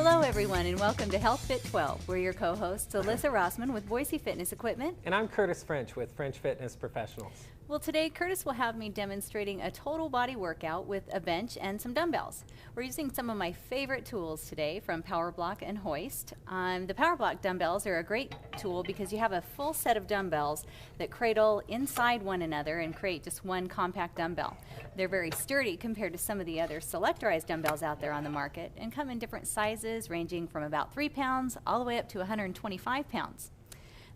Hello everyone and welcome to Health Fit 12. We're your co-hosts Alyssa Rossman with Boise Fitness Equipment. And I'm Curtis French with French Fitness Professionals. Well, today Curtis will have me demonstrating a total body workout with a bench and some dumbbells. We're using some of my favorite tools today from Powerblock and Hoist. The Powerblock dumbbells are a great tool because you have a full set of dumbbells that cradle inside one another and create just one compact dumbbell. They're very sturdy compared to some of the other selectorized dumbbells out there on the market and come in different sizes ranging from about 3 pounds all the way up to 125 pounds.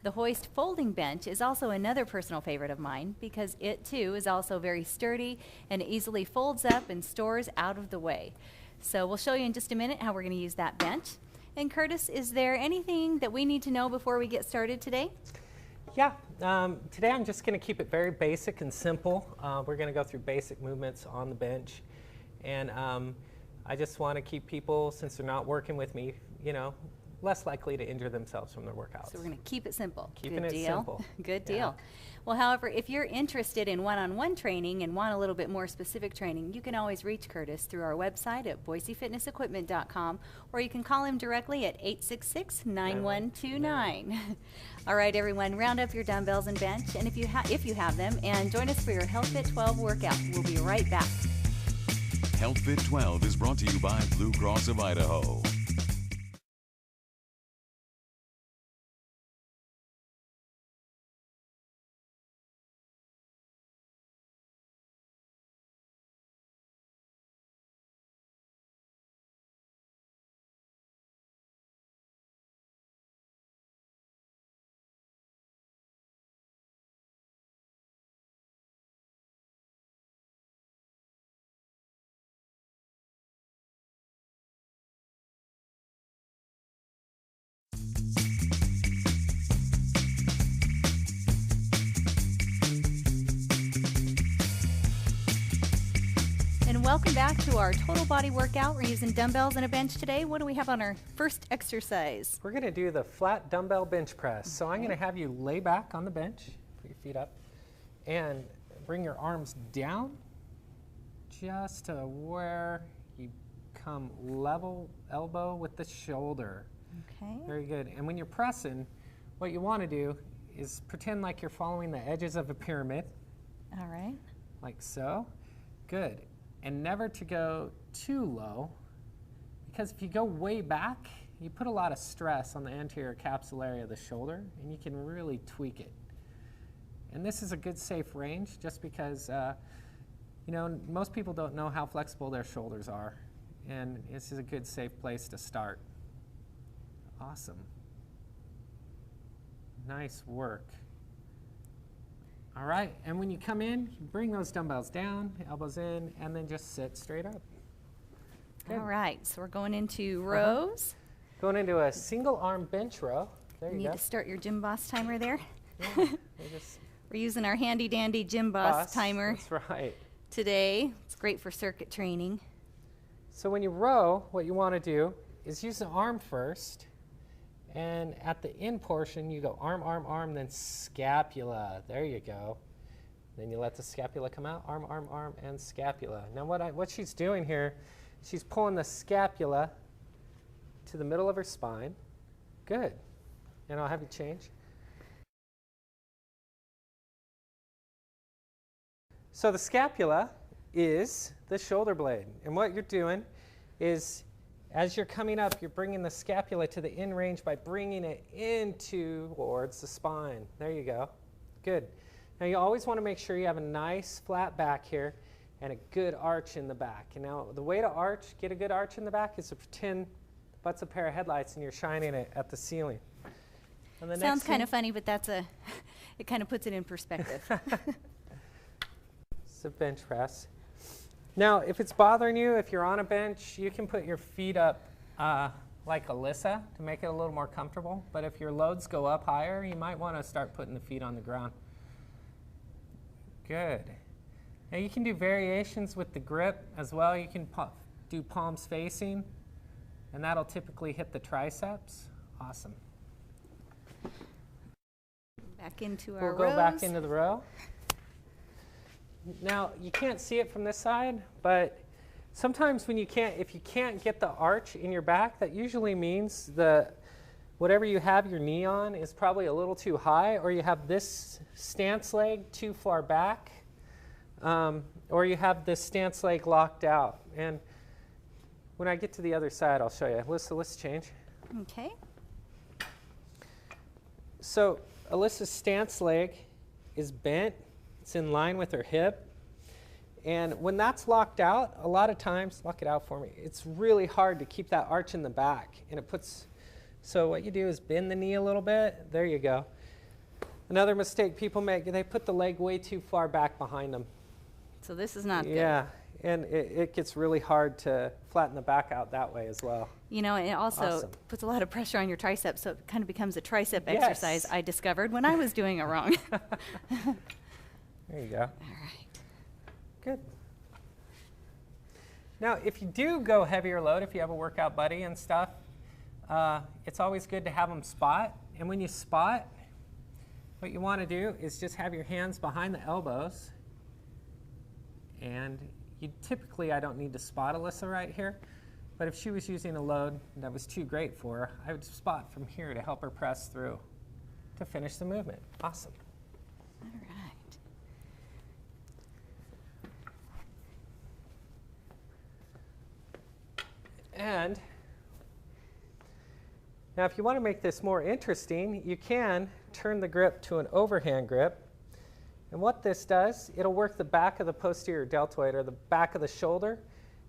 The Hoist folding bench is also another personal favorite of mine because it too is also very sturdy and easily folds up and stores out of the way. So we'll show you in just a minute how we're going to use that bench. And Curtis, is there anything that we need to know before we get started today? Yeah, today I'm just going to keep it very basic and simple. We're going to go through basic movements on the bench. And I just want to keep people, since they're not working with me, less likely to injure themselves from their workouts. So we're going to keep it simple. Keeping it simple. Good deal. Yeah. Well, however, if you're interested in one-on-one training and want a little bit more specific training, you can always reach Curtis through our website at boisefitnessequipment.com, or you can call him directly at 866-9129. All right, everyone, round up your dumbbells and bench, and if you have them, and join us for your Health Fit 12 workout. We'll be right back. Health Fit 12 is brought to you by Blue Cross of Idaho. Welcome back to our total body workout. We're using dumbbells and a bench today. What do we have on our first exercise? We're going to do the flat dumbbell bench press. So I'm going to have you lay back on the bench, put your feet up, and bring your arms down just to where you come level elbow with the shoulder. Okay. Very good. And when you're pressing, what you want to do is pretend like you're following the edges of a pyramid. All right. Like so. Good. And never to go too low, because if you go way back, you put a lot of stress on the anterior capsule area of the shoulder, and you can really tweak it. And this is a good safe range, just because most people don't know how flexible their shoulders are, and this is a good safe place to start. Awesome. Nice work. All right, and when you come in, you bring those dumbbells down, elbows in, and then just sit straight up. Good. All right, so we're going into rows. Going into a single arm bench row. There you need go. to start your Gym Boss timer there. Yeah, we're using our handy dandy Gym Boss timer. That's right. Today. It's great for circuit training. So when you row, what you want to do is use the arm first. And at the end portion, you go arm, arm, arm, then scapula. There you go. Then you let the scapula come out, arm, arm, arm, and scapula. Now what she's doing here, she's pulling the scapula to the middle of her spine. Good. And I'll have you change. So the scapula is the shoulder blade. And what you're doing is, as you're coming up, you're bringing the scapula to the end range by bringing it in towards the spine. There you go. Good. Now you always want to make sure you have a nice flat back here and a good arch in the back. And now the way to get a good arch in the back is to pretend the butt's a pair of headlights and you're shining it at the ceiling. And the Sounds kind of funny, but it kind of puts it in perspective. It's a bench press. Now, if it's bothering you, if you're on a bench, you can put your feet up like Alyssa to make it a little more comfortable. But if your loads go up higher, you might want to start putting the feet on the ground. Good. Now you can do variations with the grip as well. You can do palms facing, and that'll typically hit the triceps. Awesome. Back into our rows. We'll go back into the row. Now, you can't see it from this side, but Sometimes when if you can't get the arch in your back, that usually means whatever you have your knee on is probably a little too high, or you have this stance leg too far back, or you have this stance leg locked out. And when I get to the other side, I'll show you. Let's change. Okay. So Alyssa's stance leg is bent. It's in line with her hip. And when that's locked out, a lot of times, lock it out for me, it's really hard to keep that arch in the back. And so what you do is bend the knee a little bit. There you go. Another mistake people make, they put the leg way too far back behind them. So this is not good. Yeah, and it gets really hard to flatten the back out that way as well. You know, it also Awesome. puts a lot of pressure on your triceps, so it kind of becomes a tricep Yes. exercise I discovered when I was doing it wrong. There you go. All right. Good. Now, if you do go heavier load, if you have a workout buddy and stuff, it's always good to have them spot. And when you spot, what you want to do is just have your hands behind the elbows. And typically, I don't need to spot Alyssa right here. But if she was using a load that was too great for her, I would spot from here to help her press through to finish the movement. Awesome. All right. And now if you want to make this more interesting, you can turn the grip to an overhand grip. And what this does, it'll work the back of the posterior deltoid, or the back of the shoulder,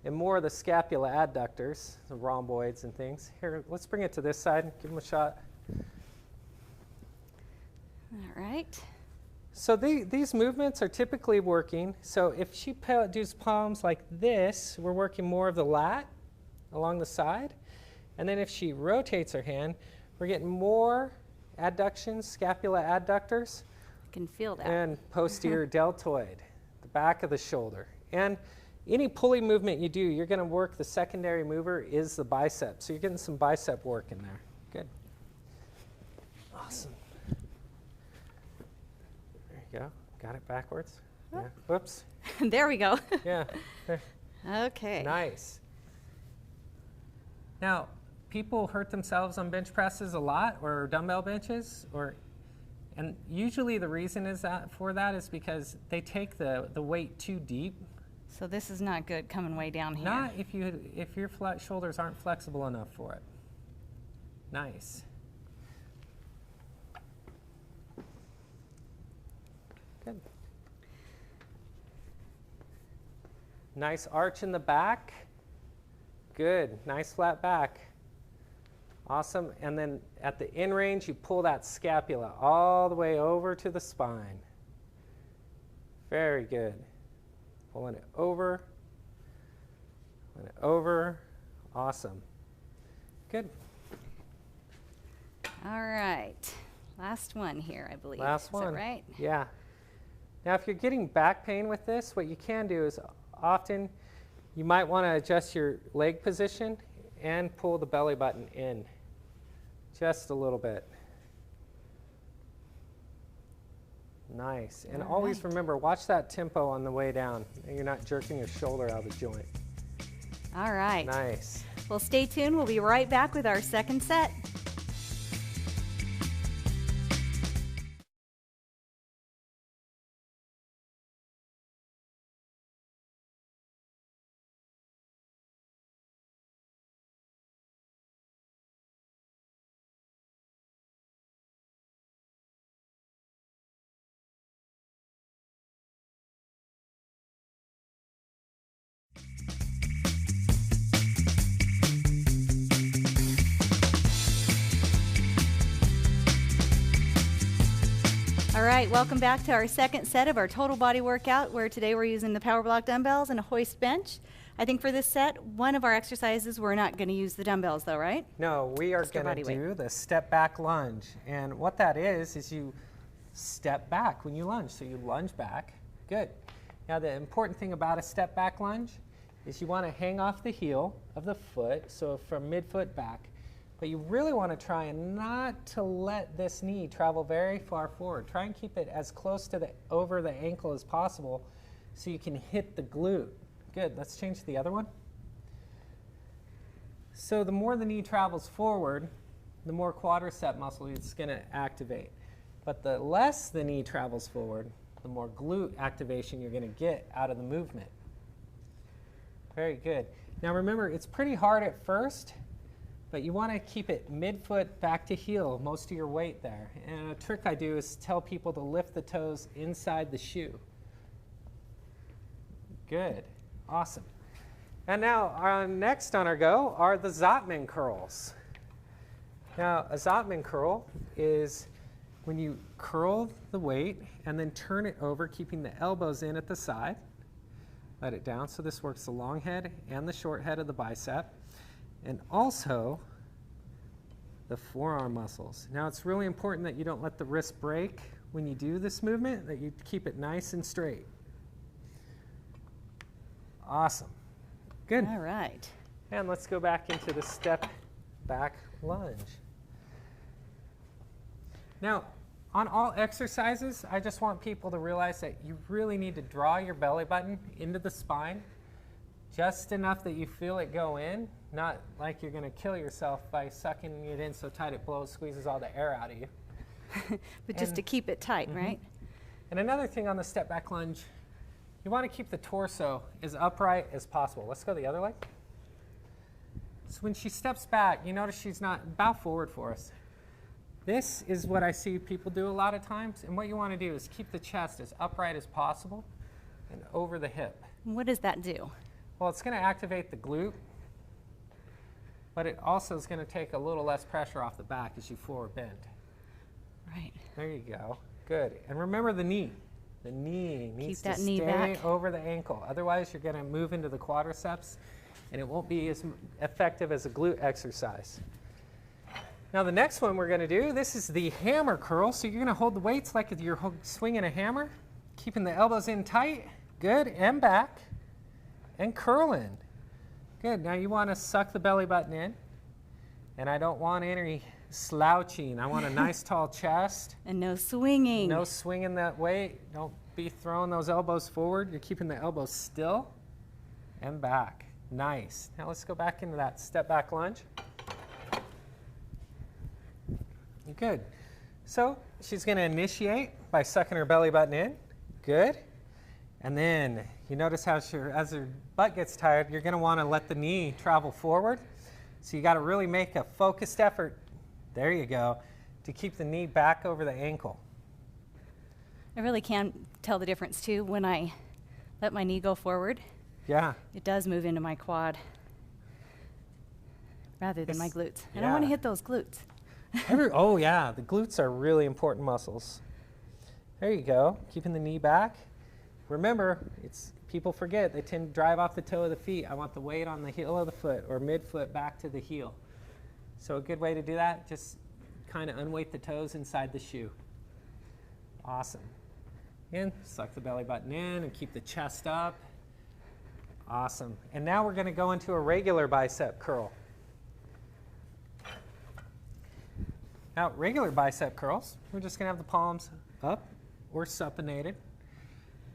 and more of the scapula adductors, the rhomboids and things. Here, let's bring it to this side and give them a shot. All right. So these movements are typically working. So if she does palms like this, we're working more of the lat along the side. And then if she rotates her hand, we're getting more adductions, scapula adductors, I can feel that. and posterior deltoid, the back of the shoulder. And any pulley movement you do, you're going to work, the secondary mover is the bicep. So you're getting some bicep work in there. Good. Awesome. There you go. Got it backwards. Yeah. Whoops. There we go. Yeah. There. Okay. Nice. Now, people hurt themselves on bench presses a lot, or dumbbell benches, and usually the reason for that is because they take the weight too deep. So this is not good coming way down here. Not if your shoulders aren't flexible enough for it. Nice. Good. Nice arch in the back. Good. Nice flat back. Awesome. And then at the in range, you pull that scapula all the way over to the spine. Very good. Pulling it over. Pulling it over. Awesome. Good. All right. Last one here, I believe. Last one. Is that right? Yeah. Now, if you're getting back pain with this, what you can do is often you might want to adjust your leg position and pull the belly button in just a little bit. Nice. And always remember, watch that tempo on the way down, and you're not jerking your shoulder out of the joint. All right. Nice. Well, stay tuned. We'll be right back with our second set. All right, welcome back to our second set of our total body workout, where today we're using the Powerblock dumbbells and a hoist bench. I think for this set, one of our exercises, we're not going to use the dumbbells though, right? No, we are Just our going to body weight. do the step back lunge. And what that is you step back when you lunge. So you lunge back. Good. Now the important thing about a step back lunge is you want to hang off the heel of the foot, so from midfoot back. But you really want to try and not to let this knee travel very far forward. Try and keep it as close to over the ankle as possible so you can hit the glute. Good. Let's change to the other one. So the more the knee travels forward, the more quadricep muscle it's going to activate. But the less the knee travels forward, the more glute activation you're going to get out of the movement. Very good. Now remember, it's pretty hard at first, but you want to keep it mid-foot back to heel, most of your weight there. And a trick I do is tell people to lift the toes inside the shoe. Good. Awesome. And now, next on our go are the Zottman curls. Now, a Zottman curl is when you curl the weight and then turn it over, keeping the elbows in at the side. Let it down. So this works the long head and the short head of the bicep, and also the forearm muscles. Now, it's really important that you don't let the wrist break when you do this movement, that you keep it nice and straight. Awesome. Good. All right. And let's go back into the step back lunge. Now, on all exercises, I just want people to realize that you really need to draw your belly button into the spine just enough that you feel it go in, not like you're going to kill yourself by sucking it in so tight it blows, squeezes all the air out of you. But just to keep it tight, right? And another thing on the step back lunge, you want to keep the torso as upright as possible. Let's go the other leg. So when she steps back, you notice she's not, bow forward for us. This is what I see people do a lot of times, and what you want to do is keep the chest as upright as possible and over the hip. What does that do? Well, it's going to activate the glute, but it also is going to take a little less pressure off the back as you forward bend. Right. There you go. Good. And remember the knee. The knee needs to knee stay back over the ankle. Otherwise, you're going to move into the quadriceps, and it won't be as effective as a glute exercise. Now the next one we're going to do, this is the hammer curl. So you're going to hold the weights like you're swinging a hammer, keeping the elbows in tight. Good. And back. And curling. Good. Now you want to suck the belly button in. And I don't want any slouching. I want a nice tall chest. And no swinging. No swinging that weight. Don't be throwing those elbows forward. You're keeping the elbows still and back. Nice. Now let's go back into that step back lunge. Good. So she's going to initiate by sucking her belly button in. Good. And then you notice how as her butt gets tired, you're going to want to let the knee travel forward. So you got to really make a focused effort, there you go, to keep the knee back over the ankle. I really can tell the difference too when I let my knee go forward. Yeah. It does move into my quad rather than my glutes. And I yeah. want to hit those glutes. Oh yeah, the glutes are really important muscles. There you go, keeping the knee back. Remember, people forget, they tend to drive off the toe of the feet. I want the weight on the heel of the foot or mid-foot back to the heel. So a good way to do that, just kind of unweight the toes inside the shoe. Awesome. And suck the belly button in and keep the chest up. Awesome. And now we're going to go into a regular bicep curl. Now, regular bicep curls, we're just going to have the palms up or supinated.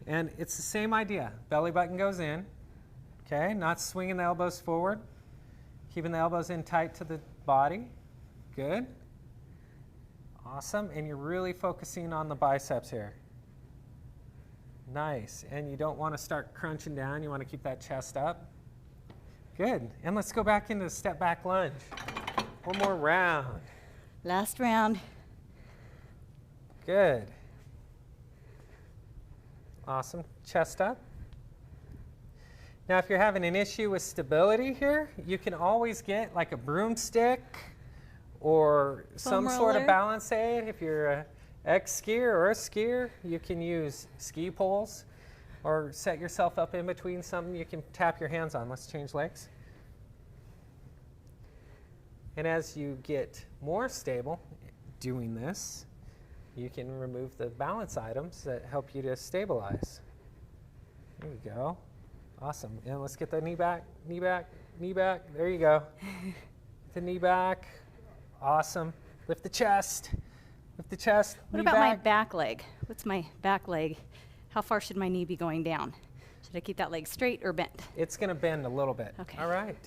And it's the same idea. Belly button goes in, okay? Not swinging the elbows forward. Keeping the elbows in tight to the body. Good. Awesome. And you're really focusing on the biceps here. Nice. And you don't want to start crunching down. You want to keep that chest up. Good. And let's go back into the step back lunge. One more round. Last round. Good. Awesome. Chest up. Now, if you're having an issue with stability here, you can always get like a broomstick or some sort of balance aid. If you're an ex-skier or a skier, you can use ski poles or set yourself up in between something you can tap your hands on. Let's change legs. And as you get more stable doing this, you can remove the balance items that help you to stabilize. There you go. Awesome. And let's get the knee back, knee back, knee back. There you go. The knee back. Awesome. Lift the chest. Lift the chest. What about my back leg? What's my back leg? How far should my knee be going down? Should I keep that leg straight or bent? It's going to bend a little bit. Okay. All right.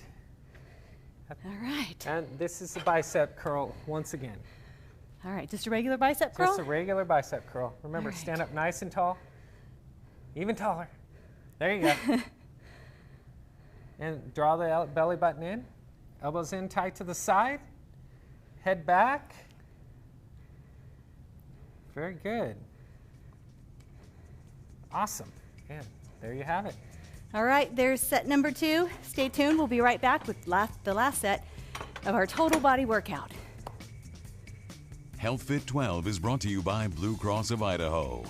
All right. And this is the bicep curl once again. All right, just a regular bicep curl? Just a regular bicep curl. Remember, All right. stand up nice and tall. Even taller. There you go. And draw the belly button in. Elbows in tight to the side. Head back. Very good. Awesome. And there you have it. All right, there's set number 2. Stay tuned. We'll be right back with the last set of our total body workout. Health Fit 12 is brought to you by Blue Cross of Idaho.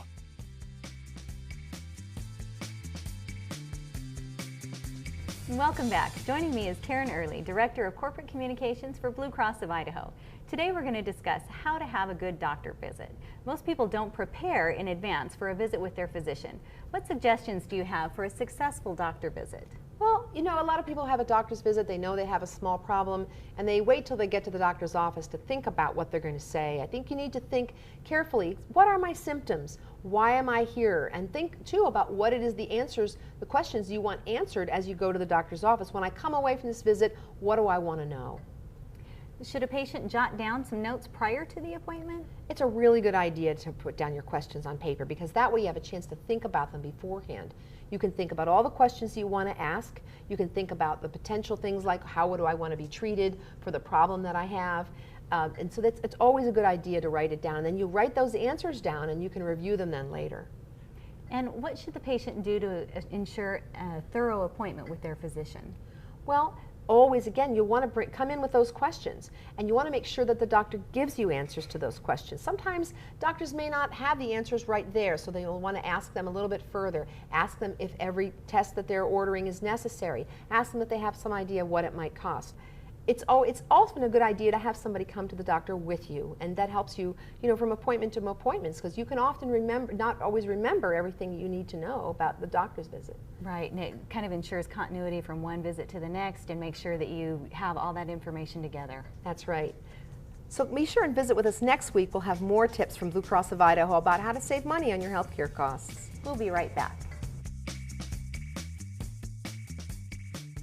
Welcome back. Joining me is Karen Early, Director of Corporate Communications for Blue Cross of Idaho. Today we're going to discuss how to have a good doctor visit. Most people don't prepare in advance for a visit with their physician. What suggestions do you have for a successful doctor visit? Well, you know, a lot of people have a doctor's visit, they know they have a small problem, and they wait till they get to the doctor's office to think about what they're going to say. I think you need to think carefully, what are my symptoms? Why am I here? And think, too, about what it is the questions you want answered as you go to the doctor's office. When I come away from this visit, what do I want to know? Should a patient jot down some notes prior to the appointment? It's a really good idea to put down your questions on paper because that way you have a chance to think about them beforehand. You can think about all the questions you want to ask. You can think about the potential things like how do I want to be treated for the problem that I have. And so it's always a good idea to write it down. And then you write those answers down and you can review them then later. And what should the patient do to ensure a thorough appointment with their physician? Well, always, again, you want to come in with those questions, and you want to make sure that the doctor gives you answers to those questions. Sometimes doctors may not have the answers right there, so they will want to ask them a little bit further. Ask them if every test that they're ordering is necessary. Ask them if they have some idea what it might cost. It's often a good idea to have somebody come to the doctor with you, and that helps you, from appointment to appointments, because you can often not always remember everything you need to know about the doctor's visit. Right, and it kind of ensures continuity from one visit to the next and make sure that you have all that information together. That's right. So be sure and visit with us next week. We'll have more tips from Blue Cross of Idaho about how to save money on your health care costs. We'll be right back.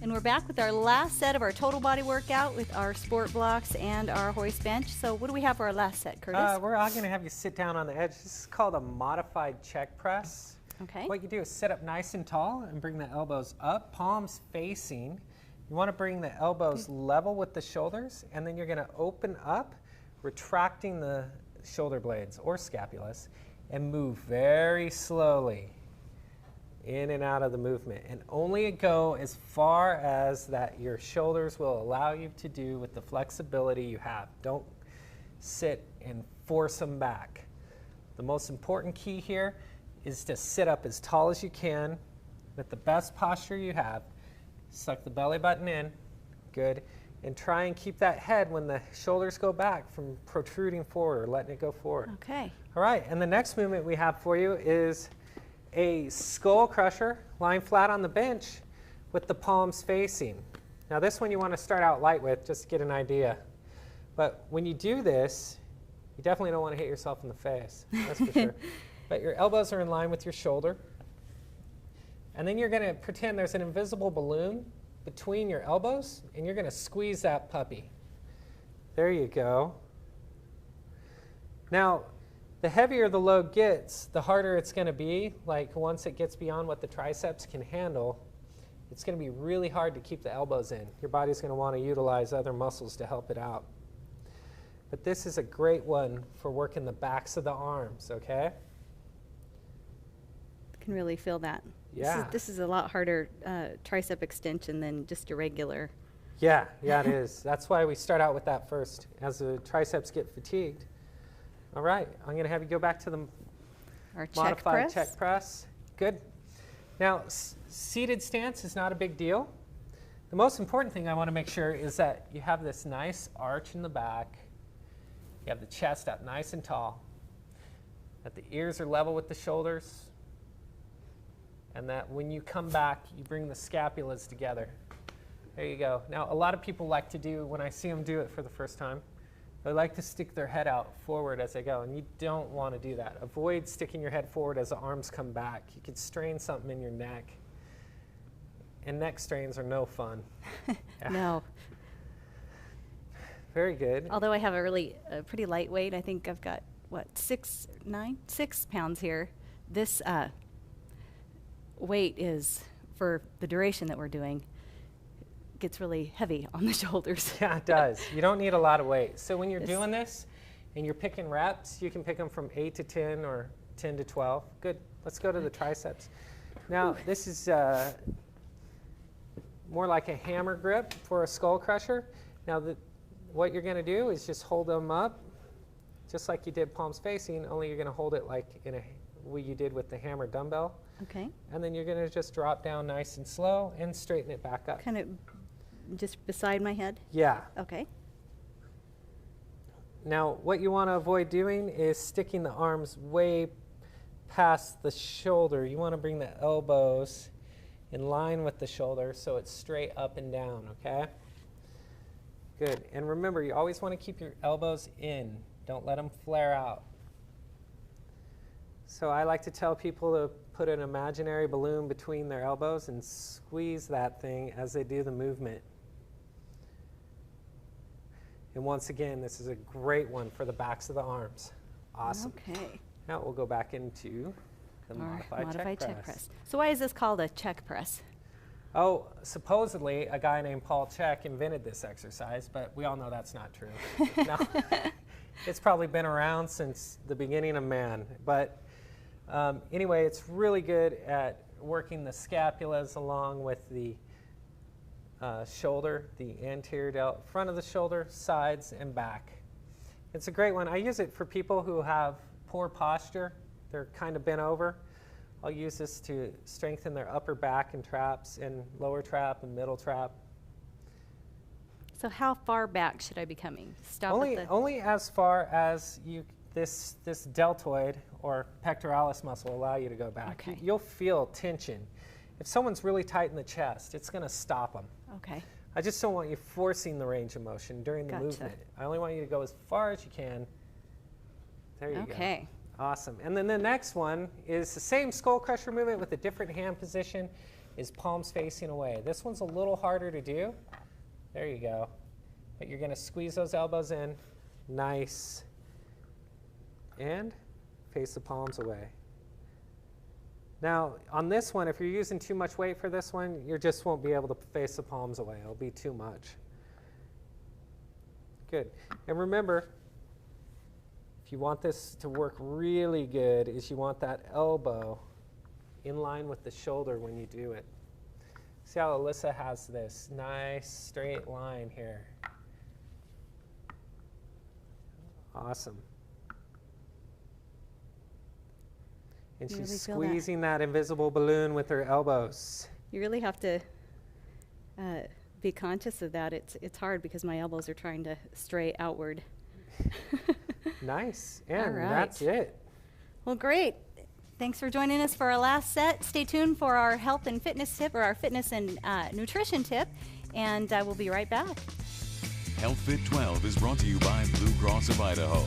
And we're back with our last set of our total body workout with our sport blocks and our hoist bench. So what do we have for our last set, Curtis? We're all going to have you sit down on the edge. This is called a modified check press. Okay. What you do is sit up nice and tall and bring the elbows up, palms facing. You want to bring the elbows level with the shoulders, and then you're going to open up, retracting the shoulder blades or scapulas, and move very slowly in and out of the movement, and only go as far as that your shoulders will allow you to do with the flexibility you have. Don't sit and force them back. The most important key here is to sit up as tall as you can with the best posture you have. Suck the belly button in, good, and try and keep that head when the shoulders go back from protruding forward or letting it go forward. Okay. All right, and the next movement we have for you is a skull crusher lying flat on the bench with the palms facing. Now this one you want to start out light with just to get an idea. But when you do this, you definitely don't want to hit yourself in the face, that's for sure. But your elbows are in line with your shoulder. And then you're going to pretend there's an invisible balloon between your elbows, and you're going to squeeze that puppy. There you go. Now, the heavier the load gets, the harder it's going to be. Like once it gets beyond what the triceps can handle, it's going to be really hard to keep the elbows in. Your body's going to want to utilize other muscles to help it out. But this is a great one for working the backs of the arms, okay? Can really feel that. Yeah. This is a lot harder tricep extension than just a regular. Yeah, it is. That's why we start out with that first, as the triceps get fatigued. All right, I'm going to have you go back to the Our modified check press. Good. Now, seated stance is not a big deal. The most important thing I want to make sure is that you have this nice arch in the back. You have the chest up nice and tall. That the ears are level with the shoulders. And that when you come back, you bring the scapulas together. There you go. Now, a lot of people like to do, when I see them do it for the first time, they like to stick their head out forward as they go, and you don't want to do that. Avoid sticking your head forward as the arms come back. You could strain something in your neck. and neck strains are no fun. No. Very good. Although I have a pretty lightweight, I think I've got, what, 6 pounds here. This weight is, for the duration that we're doing, gets really heavy on the shoulders. Yeah, it does. You don't need a lot of weight. So when you're doing this and you're picking reps, you can pick them from 8 to 10 or 10 to 12. Good. Let's go to the triceps. Now, this is more like a hammer grip for a skull crusher. Now, what you're going to do is just hold them up, just like you did palms facing, only you're going to hold it like in a way you did with the hammer dumbbell. Okay. And then you're going to just drop down nice and slow and straighten it back up. Kind of just beside my head? Yeah. Okay. Now, what you want to avoid doing is sticking the arms way past the shoulder. You want to bring the elbows in line with the shoulder so it's straight up and down, okay? Good. And remember, you always want to keep your elbows in. Don't let them flare out. So I like to tell people to put an imaginary balloon between their elbows and squeeze that thing as they do the movement. And once again, this is a great one for the backs of the arms. Awesome. Okay. Now we'll go back into the modified check press. So why is this called a check press? Oh, supposedly a guy named Paul Chek invented this exercise, but we all know that's not true. No, it's probably been around since the beginning of man. But anyway, it's really good at working the scapulas along with the shoulder, the anterior front of the shoulder, sides, and back. It's a great one. I use it for people who have poor posture. They're kind of bent over. I'll use this to strengthen their upper back and traps and lower trap and middle trap. So how far back should I be coming? Stop only as far as this deltoid or pectoralis muscle will allow you to go back. Okay. You'll feel tension. If someone's really tight in the chest, it's going to stop them. Okay. I just don't want you forcing the range of motion during the movement. I only want you to go as far as you can. There you go. Okay. Awesome. And then the next one is the same skull crusher movement with a different hand position, is palms facing away. This one's a little harder to do. There you go. But you're going to squeeze those elbows in. Nice. And face the palms away. Now, on this one, if you're using too much weight for this one, you just won't be able to face the palms away. It'll be too much. Good. And remember, if you want this to work really good, is you want that elbow in line with the shoulder when you do it. See how Alyssa has this nice straight line here. Awesome. And she's squeezing that invisible balloon with her elbows. You really have to be conscious of that. It's hard because my elbows are trying to stray outward. Nice. And right. That's it. Well, great. Thanks for joining us for our last set. Stay tuned for our health and fitness tip, or our fitness and nutrition tip, and we'll be right back. Health Fit 12 is brought to you by Blue Cross of Idaho.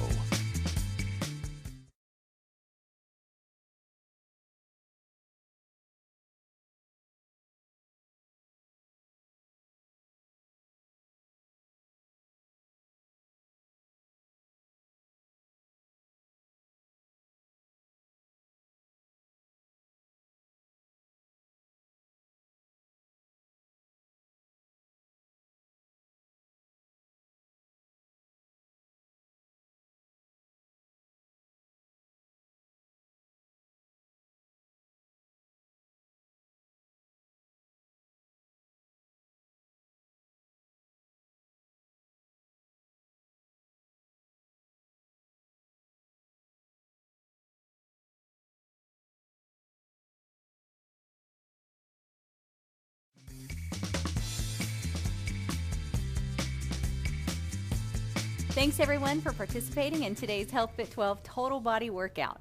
Thanks everyone for participating in today's Health Fit 12 Total Body Workout.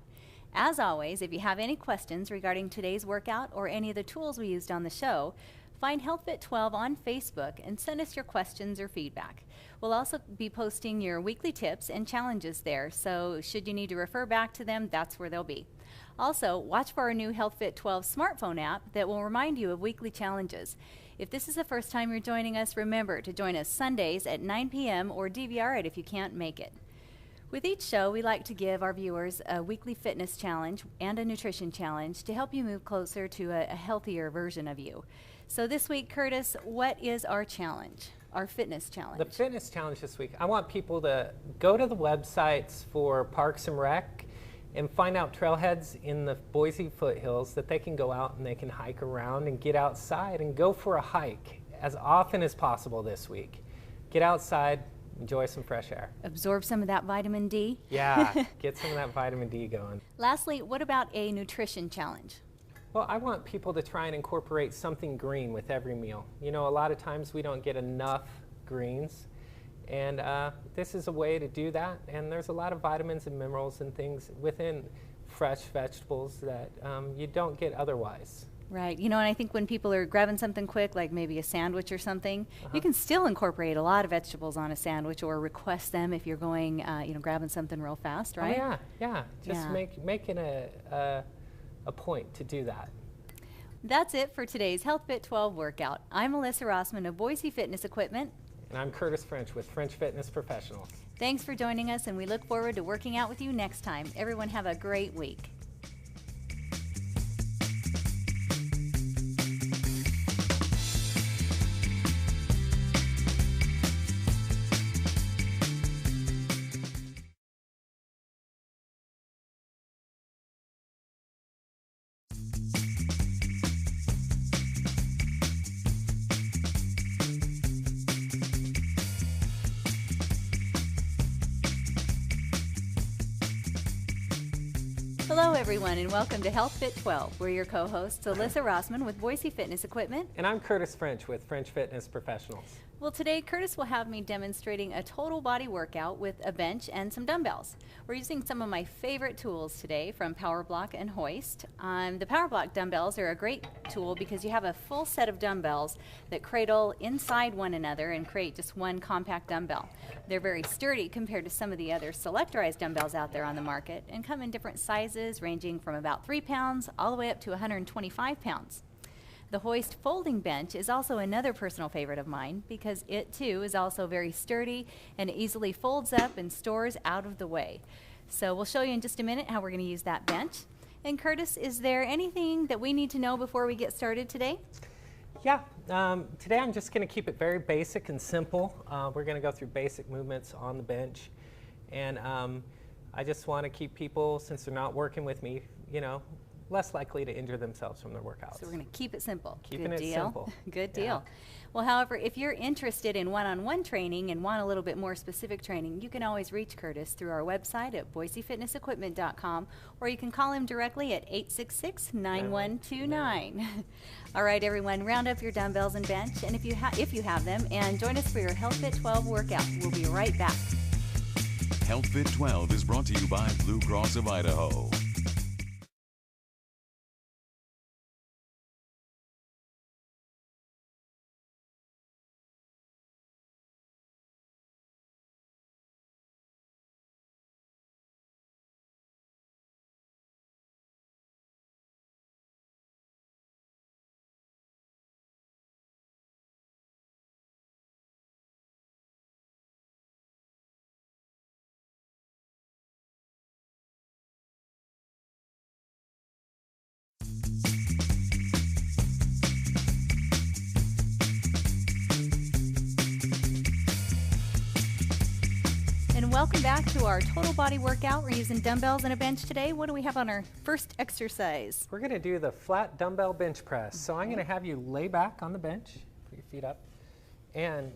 As always, if you have any questions regarding today's workout or any of the tools we used on the show, find Health Fit 12 on Facebook and send us your questions or feedback. We'll also be posting your weekly tips and challenges there, so should you need to refer back to them, that's where they'll be. Also, watch for our new HealthFit 12 smartphone app that will remind you of weekly challenges. If this is the first time you're joining us, remember to join us Sundays at 9 p.m. or DVR it if you can't make it. With each show, we like to give our viewers a weekly fitness challenge and a nutrition challenge to help you move closer to a healthier version of you. So this week, Curtis, what is our challenge, our fitness challenge? The fitness challenge this week, I want people to go to the websites for Parks and Rec and find out trailheads in the Boise foothills that they can go out and they can hike around and get outside and go for a hike as often as possible this week. Get outside, enjoy some fresh air. Absorb some of that vitamin D. Yeah, get some of that vitamin D going. Lastly, what about a nutrition challenge? Well, I want people to try and incorporate something green with every meal. You know, a lot of times we don't get enough greens. And this is a way to do that, and there's a lot of vitamins and minerals and things within fresh vegetables that you don't get otherwise. Right. You know, and I think when people are grabbing something quick, like maybe a sandwich or something, you can still incorporate a lot of vegetables on a sandwich or request them if you're going, you know, grabbing something real fast, right? Oh, yeah. Just making a point to do that. That's it for today's HealthFit 12 workout. I'm Alyssa Rossman of Boise Fitness Equipment. And I'm Curtis French with French Fitness Professionals. Thanks for joining us, and we look forward to working out with you next time. Everyone have a great week. Hello everyone and welcome to HealthFit 12. We're your co-hosts Alyssa Rossman with Boise Fitness Equipment. And I'm Curtis French with French Fitness Professionals. Well, today Curtis will have me demonstrating a total body workout with a bench and some dumbbells. We're using some of my favorite tools today from Powerblock and Hoist. The Powerblock dumbbells are a great tool because you have a full set of dumbbells that cradle inside one another and create just one compact dumbbell. They're very sturdy compared to some of the other selectorized dumbbells out there on the market and come in different sizes ranging from about 3 pounds all the way up to 125 pounds. The Hoist folding bench is also another personal favorite of mine because it too is also very sturdy and easily folds up and stores out of the way. So we'll show you in just a minute how we're going to use that bench. And Curtis, is there anything that we need to know before we get started today? Yeah, today I'm just going to keep it very basic and simple. We're going to go through basic movements on the bench. And I just want to keep people, since they're not working with me, you know, less likely to injure themselves from their workouts. So we're going to keep it simple. Keeping it simple. Good deal. Well, however, if you're interested in one-on-one training and want a little bit more specific training, you can always reach Curtis through our website at boisefitnessequipment.com, or you can call him directly at 866-9129. All right, everyone, round up your dumbbells and bench, and if you have them, and join us for your HealthFit 12 workout. We'll be right back. HealthFit 12 is brought to you by Blue Cross of Idaho. Welcome back to our total body workout. We're using dumbbells and a bench today. What do we have on our first exercise? We're going to do the flat dumbbell bench press. So I'm going to have you lay back on the bench, put your feet up, and